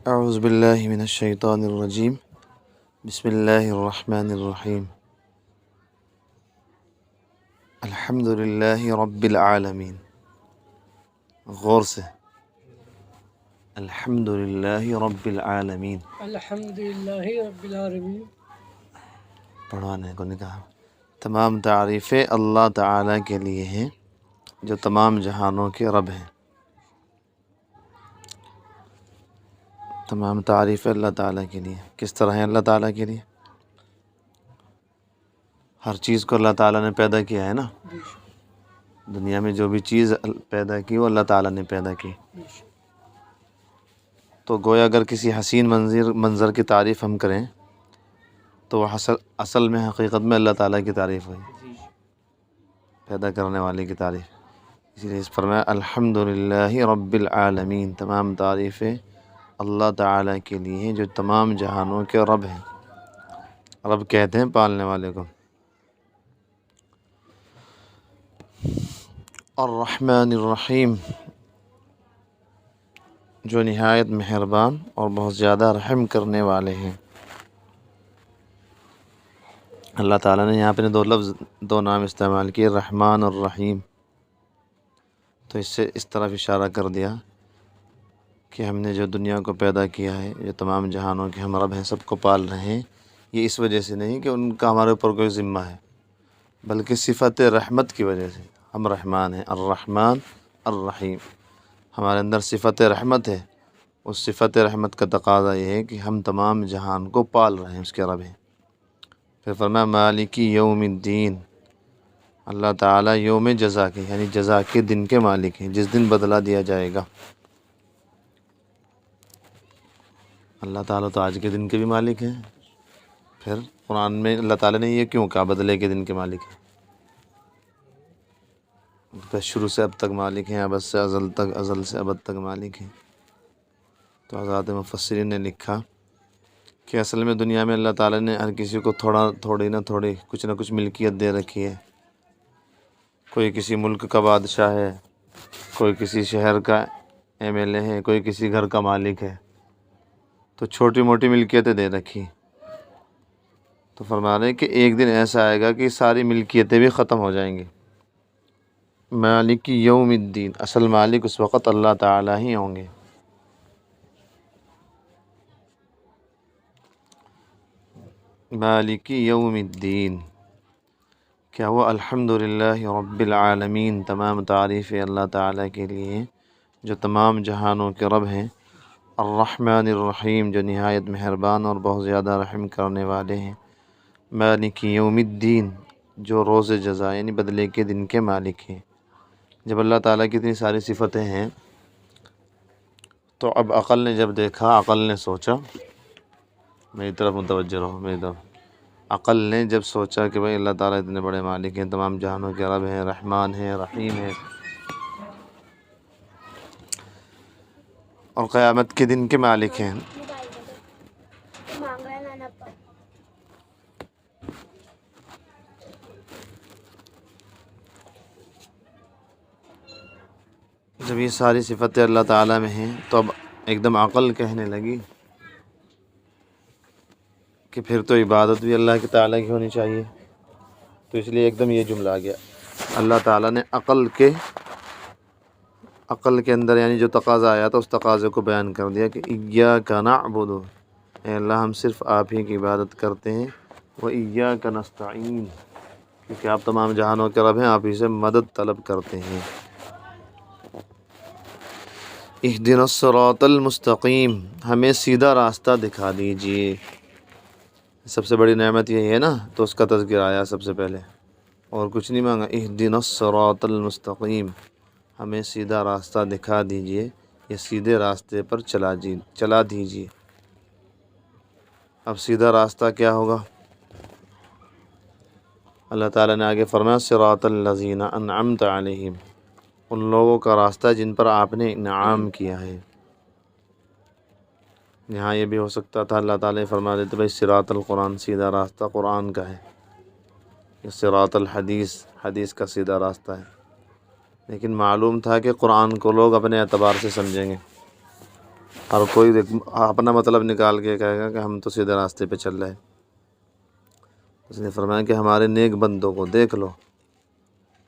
اعوذ باللہ من الشیطان الرجیم بسم اللہ الرحمن الرحیم الحمد للہ رب العالمین. غور سے الحمد للہ رب العالمین. الحمد للہ رب العالمین. پڑھوانے کو نہیں کہا. تمام تعریفیں اللہ تعالیٰ کے لیے ہیں جو تمام جہانوں کے رب ہیں. تمام تعریفیں اللہ تعالیٰ کے لیے. کس طرح ہیں اللہ تعالیٰ کے لیے؟ ہر چیز کو اللہ تعالیٰ نے پیدا کیا ہے نا. دنیا میں جو بھی چیز پیدا کی وہ اللہ تعالیٰ نے پیدا کی. تو گویا اگر کسی حسین منظر کی تعریف ہم کریں تو وہ اصل میں حقیقت میں اللہ تعالیٰ کی تعریف ہوئی، پیدا کرنے والے کی تعریف. اسی لیے اس فرمایا الحمد للہ رب العالمین. تمام تعریفیں اللہ تعالیٰ کے لیے ہیں جو تمام جہانوں کے رب ہیں. رب کہتے ہیں پالنے والے کو. الرحمن الرحیم، جو نہایت مہربان اور بہت زیادہ رحم کرنے والے ہیں. اللہ تعالیٰ نے یہاں پہ دو نام استعمال کیے، رحمان اور رحیم. تو اس سے اس طرف اشارہ کر دیا کہ ہم نے جو دنیا کو پیدا کیا ہے، جو تمام جہانوں کے ہم رب ہیں، سب کو پال رہے ہیں. یہ اس وجہ سے نہیں کہ ان کا ہمارے اوپر کوئی ذمہ ہے، بلکہ صفت رحمت کی وجہ سے. ہم رحمان ہیں، الرحمن الرحیم. ہمارے اندر صفت رحمت ہے. اس صفت رحمت کا تقاضا یہ ہے کہ ہم تمام جہان کو پال رہے ہیں، اس کے رب ہیں. پھر فرمایا مالکی یوم الدین. اللہ تعالیٰ یوم جزا کے یعنی جزا کے دن کے مالک ہیں، جس دن بدلہ دیا جائے گا. اللہ تعالیٰ تو آج کے دن کے بھی مالک ہیں. پھر قرآن میں اللہ تعالیٰ نے یہ کیوں کہا بدلے کے دن کے مالک ہیں؟ بس شروع سے اب تک مالک ہیں، ابد سے ازل تک، ازل سے ابد تک مالک ہیں. تو حضرات مفسرین نے لکھا کہ اصل میں دنیا میں اللہ تعالیٰ نے ہر کسی کو تھوڑی نہ کچھ ملکیت دے رکھی ہے. کوئی کسی ملک کا بادشاہ ہے، کوئی کسی شہر کا MLA ہے، کوئی کسی گھر کا مالک ہے. تو چھوٹی موٹی ملکیتیں دے رکھی. تو فرما رہے ہیں کہ ایک دن ایسا آئے گا کہ ساری ملکیتیں بھی ختم ہو جائیں گی. مالک یوم الدین، اصل مالک اس وقت اللہ تعالیٰ ہی ہوں گے. مالک یوم الدین، کیا وہ الحمد للہ رب العالمین. تمام تعریفیں اللہ تعالیٰ کے لیے ہیں جو تمام جہانوں کے رب ہیں. الرحمن الرحیم، جو نہایت مہربان اور بہت زیادہ رحم کرنے والے ہیں. مالک یوم الدین، جو روز جزا یعنی بدلے کے دن کے مالک ہیں. جب اللہ تعالیٰ کی اتنی ساری صفتیں ہیں تو اب عقل نے جب دیکھا، عقل نے سوچا، میری طرف متوجہ رہو، میری طرف. عقل نے جب سوچا کہ بھئی اللہ تعالیٰ اتنے بڑے مالک ہیں، تمام جہانوں کے رب ہیں، رحمان ہیں، رحیم ہیں، اور قیامت کے دن کے مالک ہیں. جب یہ ساری صفتیں اللہ تعالیٰ میں ہیں تو اب ایک دم عقل کہنے لگی کہ پھر تو عبادت بھی اللہ کے تعالیٰ کی ہونی چاہیے. تو اس لیے ایک دم یہ جملہ آ گیا. اللہ تعالیٰ نے عقل کے اندر یعنی جو تقاضا آیا تھا اس تقاضے کو بیان کر دیا کہ ایاک نعبد، اے اللہ ہم صرف آپ ہی کی عبادت کرتے ہیں. و ایاک نستعین، کیونکہ آپ تمام جہانوں کے رب ہیں، آپ ہی سے مدد طلب کرتے ہیں. اہدنا الصراط المستقیم، ہمیں سیدھا راستہ دکھا دیجیے. سب سے بڑی نعمت یہی ہے نا، تو اس کا تذکرہ آیا سب سے پہلے، اور کچھ نہیں مانگا. اہدنا الصراط المستقیم، ہمیں سیدھا راستہ دکھا دیجیے یا سیدھے راستے پر چلا دیجیے. اب سیدھا راستہ کیا ہوگا؟ اللہ تعالیٰ نے آگے فرمایا صراط الذین انعمت علیہم، ان لوگوں کا راستہ جن پر آپ نے انعام کیا ہے. یہاں یہ بھی ہو سکتا تھا اللہ تعالیٰ فرما دیتے بھائی صراط القرآن، سیدھا راستہ قرآن کا ہے. یہ صراط الحدیث، حدیث کا سیدھا راستہ ہے. لیکن معلوم تھا کہ قرآن کو لوگ اپنے اعتبار سے سمجھیں گے، اور کوئی اپنا مطلب نکال کے کہے گا کہ ہم تو سیدھے راستے پہ چل رہے ہیں۔ اس نے فرمایا کہ ہمارے نیک بندوں کو دیکھ لو،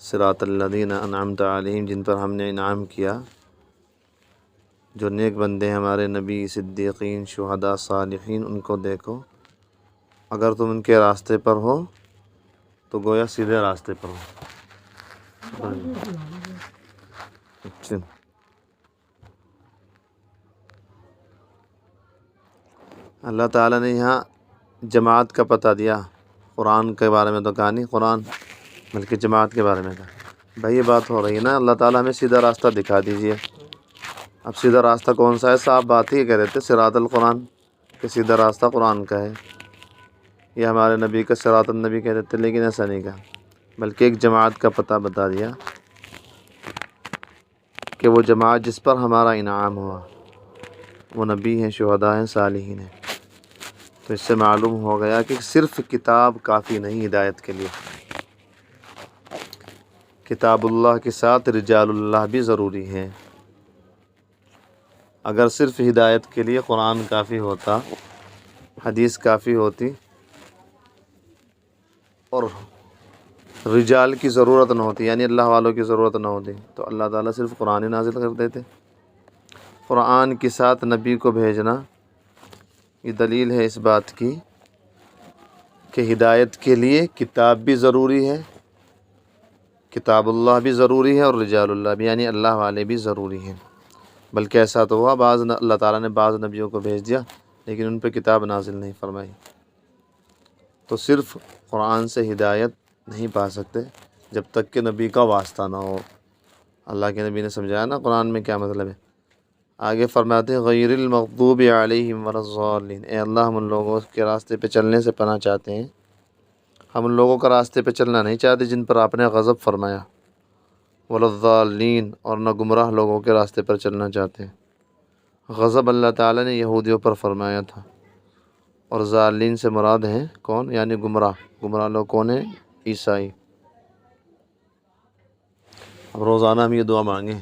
صراط الذین انعمت علیہم، جن پر ہم نے انعام کیا، جو نیک بندے ہیں ہمارے نبی، صدیقین، شہداء، صالحین، ان کو دیکھو، اگر تم ان کے راستے پر ہو تو گویا سیدھے راستے پر ہو۔ اچھا، اللہ تعالیٰ نے یہاں جماعت کا پتہ دیا، قرآن کے بارے میں تو کہا نہیں قرآن، بلکہ جماعت کے بارے میں کہا۔ بھائی یہ بات ہو رہی ہے نا، اللہ تعالیٰ ہمیں سیدھا راستہ دکھا دیجیے۔ اب سیدھا راستہ کون سا ہے؟ صاحب بات ہی کہہ رہے تھے صراط القرآن، کہ سیدھا راستہ قرآن کا ہے، یہ ہمارے نبی کا صراط النبی کہہ رہے تھے، لیکن ایسا نہیں کہا، بلکہ ایک جماعت کا پتہ بتا دیا کہ وہ جماعت جس پر ہمارا انعام ہوا وہ نبی ہیں، شہداء ہیں، صالحین ہیں۔ تو اس سے معلوم ہو گیا کہ صرف کتاب کافی نہیں ہدایت کے لیے، کتاب اللہ کے ساتھ رجال اللہ بھی ضروری ہے۔ اگر صرف ہدایت کے لیے قرآن کافی ہوتا، حدیث کافی ہوتی، اور رجال کی ضرورت نہ ہوتی، یعنی اللہ والوں کی ضرورت نہ ہوتی، تو اللہ تعالیٰ صرف قرآن ہی نازل کر دیتے۔ قرآن کے ساتھ نبی کو بھیجنا یہ دلیل ہے اس بات کی کہ ہدایت کے لیے کتاب بھی ضروری ہے، کتاب اللہ بھی ضروری ہے، اور رجال اللہ بھی، یعنی اللہ والے بھی ضروری ہیں۔ بلکہ ایسا تو ہوا اللہ تعالیٰ نے بعض نبیوں کو بھیج دیا لیکن ان پہ کتاب نازل نہیں فرمائی۔ تو صرف قرآن سے ہدایت نہیں پا سکتے جب تک کہ نبی کا واسطہ نہ ہو۔ اللہ کے نبی نے سمجھایا نا قرآن میں کیا مطلب ہے۔ آگے فرماتے ہیں غیر المغضوب علیہم ولا الضالین، اے اللہ ہم ان لوگوں کے راستے پہ چلنے سے پناہ چاہتے ہیں، ہم ان لوگوں کا راستے پہ چلنا نہیں چاہتے جن پر آپ نے غضب فرمایا، ولا الضالین، اور نہ گمراہ لوگوں کے راستے پر چلنا چاہتے ہیں۔ غضب اللہ تعالیٰ نے یہودیوں پر فرمایا تھا، اور ضالین سے مراد ہیں کون؟ یعنی گمراہ لوگ کون ہیں؟ عیسائی۔ اب روزانہ ہم یہ دعا مانگیں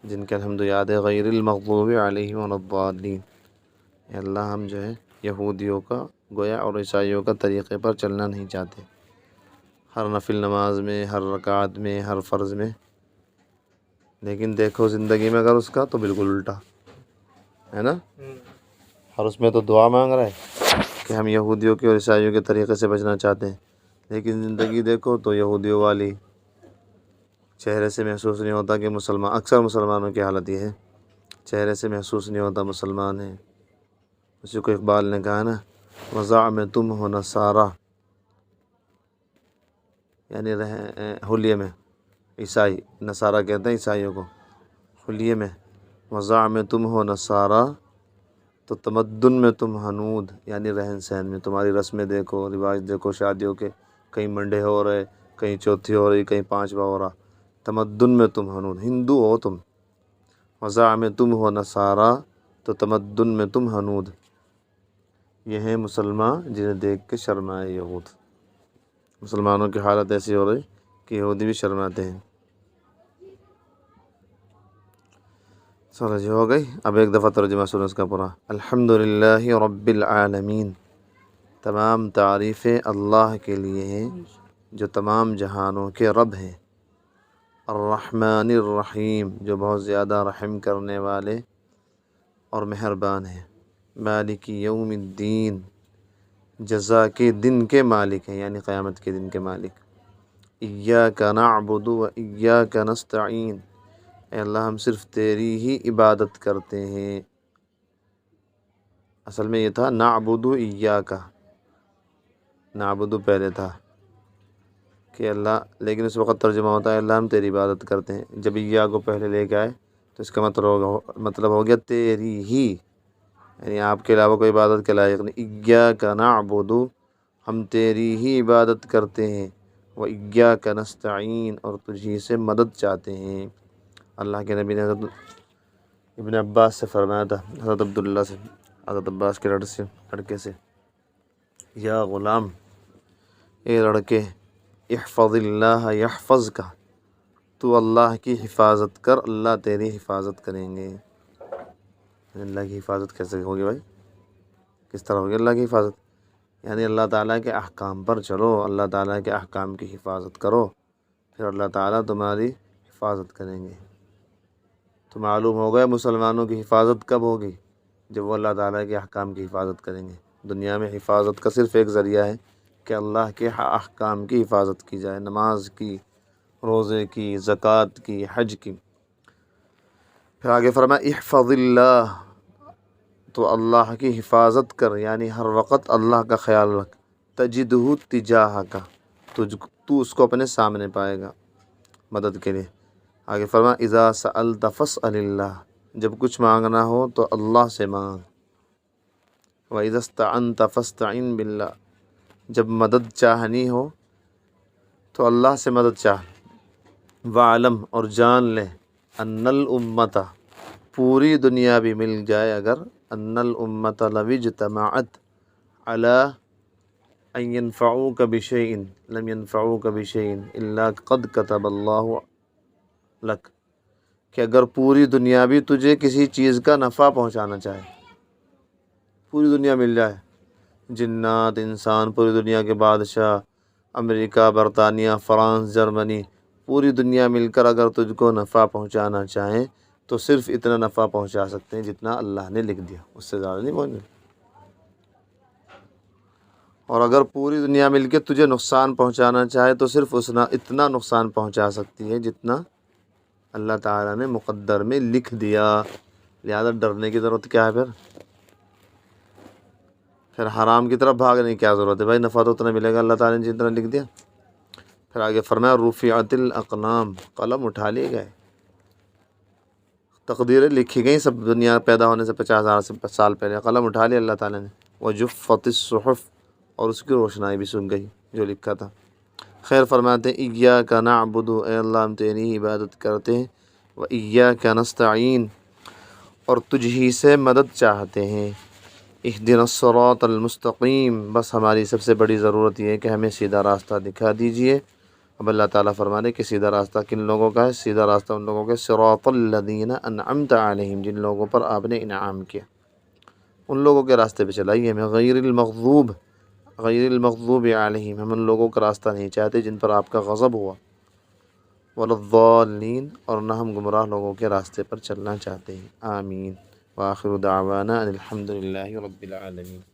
جن کے الحمد یاد ہے، غیر المغضوب علیہم ولا الضالین، اے اللہ ہم جو ہے یہودیوں کا گویا اور عیسائیوں کا طریقے پر چلنا نہیں چاہتے، ہر نفل نماز میں، ہر رکعت میں، ہر فرض میں، لیکن دیکھو زندگی میں اگر اس کا تو بالکل الٹا ہے نا، اور اس میں تو دعا مانگ رہا ہے کہ ہم یہودیوں کے اور عیسائیوں کے طریقے سے بچنا چاہتے ہیں، لیکن زندگی دیکھو تو یہودیوں والی، چہرے سے محسوس نہیں ہوتا کہ مسلمان، اکثر مسلمانوں کی حالت یہ ہے، چہرے سے محسوس نہیں ہوتا مسلمان ہیں۔ اسی کو اقبال نے کہا نا، وَزَعْمَتُمْ ہو نصارہ، یعنی حلیے میں، عیسائی، نصارہ کہتے ہیں عیسائیوں کو، حلیے میں، وَزَعْمَتُمْ ہو نصارہ، تو تمدن میں تم ہنود، یعنی رہن سہن میں، تمہاری رسمیں دیکھو، رواج دیکھو، شادیوں کے کہیں منڈے ہو رہے، کہیں چوتھی ہو رہی، کہیں پانچواں ہو رہا، تمدن میں تم ہنود، ہندو ہو تم، وَزَعْمَتُمْ ہو نصارہ، تو تمدن میں تم ہنود، یہ ہیں مسلمان جنہیں دیکھ کے شرمائے یہود۔ مسلمانوں کی حالت ایسی ہو رہی کہ یہودی بھی شرماتے ہیں۔ چلو جی ہو گئی، اب ایک دفعہ ترجمہ سنو اس کا پورا۔ الحمدللہ رب العالمین، تمام تعریفیں اللہ کے لیے ہیں جو تمام جہانوں کے رب ہیں۔ الرحمن الرحیم، جو بہت زیادہ رحم کرنے والے اور مہربان ہیں۔ مالک یوم الدین، جزا کے دن کے مالک ہیں، یعنی قیامت کے دن کے مالک۔ ایاک نعبد و ایاک نستعین، اے اللہ ہم صرف تیری ہی عبادت کرتے ہیں۔ اصل میں یہ تھا نعبد ایاک، نعبد پہلے تھا کہ اللہ، لیکن اس وقت ترجمہ ہوتا ہے اللہ ہم تیری عبادت کرتے ہیں۔ جب ایاک کو پہلے لے کے آئے تو اس کا مطلب ہو گیا تیری ہی، یعنی آپ کے علاوہ کوئی عبادت کے لائق نہیں۔ ایاک نعبد، ہم تیری ہی عبادت کرتے ہیں، و ایاک نستعین، اور تجھی سے مدد چاہتے ہیں۔ اللہ کے نبی نے حضرت ابن عباس سے فرمایا تھا، حضرت عبداللہ سے، حضرت عباس کے لڑکے سے، یا غلام، اے لڑکے، احفظ اللہ یحفظک، تو اللہ کی حفاظت کر، اللہ تیری حفاظت کریں گے۔ اللہ کی حفاظت کیسے ہوگی بھائی؟ کس طرح ہوگی اللہ کی حفاظت؟ یعنی اللہ تعالیٰ کے احکام پر چلو، اللہ تعالیٰ کے احکام کی حفاظت کرو، پھر اللہ تعالیٰ تمہاری حفاظت کریں گے۔ تو معلوم ہو گیا مسلمانوں کی حفاظت کب ہوگی؟ جب وہ اللہ تعالیٰ کے احکام کی حفاظت کریں گے۔ دنیا میں حفاظت کا صرف ایک ذریعہ ہے کہ اللہ کے احکام کی حفاظت کی جائے، نماز کی، روزے کی، زکوٰۃ کی، حج کی۔ پھر آگے فرمایا احفظ اللہ، تو اللہ کی حفاظت کر، یعنی ہر وقت اللہ کا خیال رکھ، تجدہ تجاہک، تو اس کو اپنے سامنے پائے گا مدد کے لیے۔ آگے فرمایا اذا سألت فاسأل اللہ، جب کچھ مانگنا ہو تو اللہ سے مانگ۔ وَإِذَا اسْتَعَنْتَ فَاسْتَعِنْ بِاللَّهِ، جب مدد چاہنی ہو تو اللہ سے مدد چاہ۔ وَعْلَمْ، اور جان لے، أَنَّ الْأُمَّةَ، پوری دنیا بھی مل جائے اگر، أَنَّ الْأُمَّةَ لَوِ اجْتَمَعَتْ عَلَىٰ أَن يَنْفَعُوكَ بِشَيْءٍ لَمْ يَنْفَعُوكَ بِشَيْءٍ إِلَّا قَدْ كَتَبَ اللَّهُ لَكَ، کہ اگر پوری دنیا بھی تجھے کسی چیز کا نفع پہنچانا چاہے، پوری دنیا مل جائے، جنات، انسان، پوری دنیا کے بادشاہ، امریکہ، برطانیہ، فرانس، جرمنی، پوری دنیا مل کر اگر تجھ کو نفع پہنچانا چاہیں تو صرف اتنا نفع پہنچا سکتے ہیں جتنا اللہ نے لکھ دیا، اس سے زیادہ نہیں پہنچے۔ اور اگر پوری دنیا مل کے تجھے نقصان پہنچانا چاہے تو صرف اتنا نقصان پہنچا سکتی ہے جتنا اللہ تعالیٰ نے مقدر میں لکھ دیا۔ لہذا ڈرنے کی ضرورت کیا ہے؟ پھر حرام کی طرف بھاگنے کی کیا ضرورت ہے بھائی؟ نفع تو اتنا ملے گا اللہ تعالیٰ نے جتنا لکھ دیا۔ پھر آگے فرمایا رفعت الاقلام، قلم اٹھا لیے گئے، تقدیریں لکھی گئیں، سب دنیا پیدا ہونے سے 50,000 سال پہلے قلم اٹھا لیا اللہ تعالیٰ نے۔ وجفت الصحف، اور اس کی روشنائی بھی سن گئی جو لکھا تھا۔ خیر فرماتے ہیں ایاک نعبد، اے اللہ ہم تیری عبادت کرتے ہیں، وایاک نستعین، اور تجھ ہی سے مدد چاہتے ہیں۔ اہدنا الصراط المستقیم، بس ہماری سب سے بڑی ضرورت یہ ہے کہ ہمیں سیدھا راستہ دکھا دیجئے۔ اب اللہ تعالیٰ فرمانے کہ سیدھا راستہ کن لوگوں کا ہے؟ سیدھا راستہ ان لوگوں کے صراط الذین انعمت علیہم، جن لوگوں پر آپ نے انعام کیا، ان لوگوں کے راستے پہ چلائیے ہمیں۔ غیر المغضوب علیہم، ہم ان لوگوں کا راستہ نہیں چاہتے جن پر آپ کا غضب ہوا، ولا الضالین، اور نہ ہم گمراہ لوگوں کے راستے پر چلنا چاہتے ہیں۔ آمین۔ وآخر دعوانا ان الحمد للہ رب العالمین۔